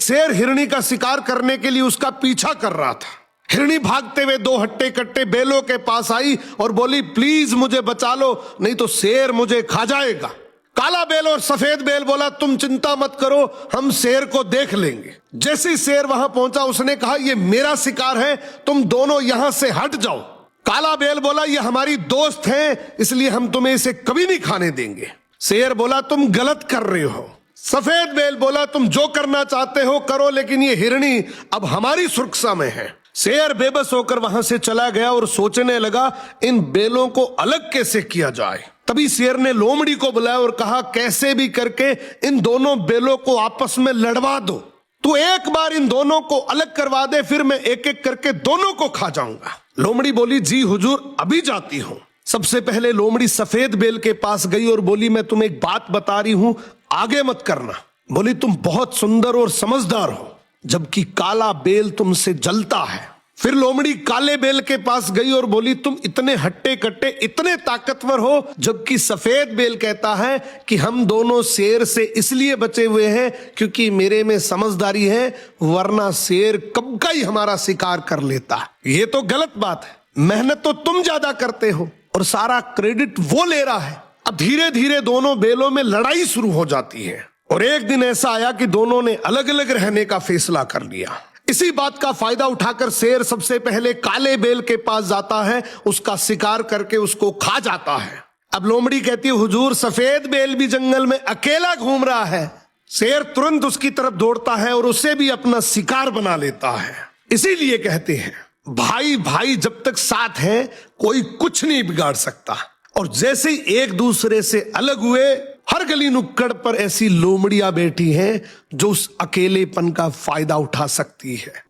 शेर हिरणी का शिकार करने के लिए उसका पीछा कर रहा था। हिरणी भागते हुए दो हट्टे कट्टे बेलों के पास आई और बोली, प्लीज मुझे बचा लो, नहीं तो शेर मुझे खा जाएगा। काला बेल और सफेद बेल बोला, तुम चिंता मत करो, हम शेर को देख लेंगे। जैसे ही शेर वहां पहुंचा उसने कहा, ये मेरा शिकार है, तुम दोनों यहां से हट जाओ। काला बेल बोला, ये हमारी दोस्त है, इसलिए हम तुम्हें इसे कभी नहीं खाने देंगे। शेर बोला, तुम गलत कर रहे हो। सफेद बेल बोला, तुम जो करना चाहते हो करो, लेकिन ये हिरणी अब हमारी सुरक्षा में है। शेर बेबस होकर वहां से चला गया और सोचने लगा, इन बेलों को अलग कैसे किया जाए। तभी शेर ने लोमड़ी को बुलाया और कहा, कैसे भी करके इन दोनों बेलों को आपस में लड़वा दो। तू एक बार इन दोनों को अलग करवा दे, फिर मैं एक एक करके दोनों को खा जाऊंगा। लोमड़ी बोली, जी हुजूर, अभी जाती हूं। सबसे पहले लोमड़ी सफेद बेल के पास गई और बोली, मैं तुम्हें एक बात बता रही हूं, आगे मत करना। बोली, तुम बहुत सुंदर और समझदार हो, जबकि काला बेल तुमसे जलता है। फिर लोमड़ी काले बेल के पास गई और बोली, तुम इतने हट्टे कट्टे, इतने ताकतवर हो, जबकि सफेद बेल कहता है कि हम दोनों शेर से इसलिए बचे हुए हैं क्योंकि मेरे में समझदारी है, वरना शेर कब का ही हमारा शिकार कर लेता। ये तो गलत बात है, मेहनत तो तुम ज्यादा करते हो और सारा क्रेडिट वो ले रहा है। अब धीरे धीरे दोनों बेलों में लड़ाई शुरू हो जाती है और एक दिन ऐसा आया कि दोनों ने अलग अलग रहने का फैसला कर लिया। इसी बात का फायदा उठाकर शेर सबसे पहले काले बेल के पास जाता है, उसका शिकार करके उसको खा जाता है। अब लोमड़ी कहती है, हुजूर, सफेद बेल भी जंगल में अकेला घूम रहा है। शेर तुरंत उसकी तरफ दौड़ता है और उसे भी अपना शिकार बना लेता है। इसीलिए कहते हैं, भाई भाई जब तक साथ है कोई कुछ नहीं बिगाड़ सकता। और जैसे ही एक दूसरे से अलग हुए, हर गली नुक्कड़ पर ऐसी लोमड़ियां बैठी हैं जो उस अकेलेपन का फायदा उठा सकती है।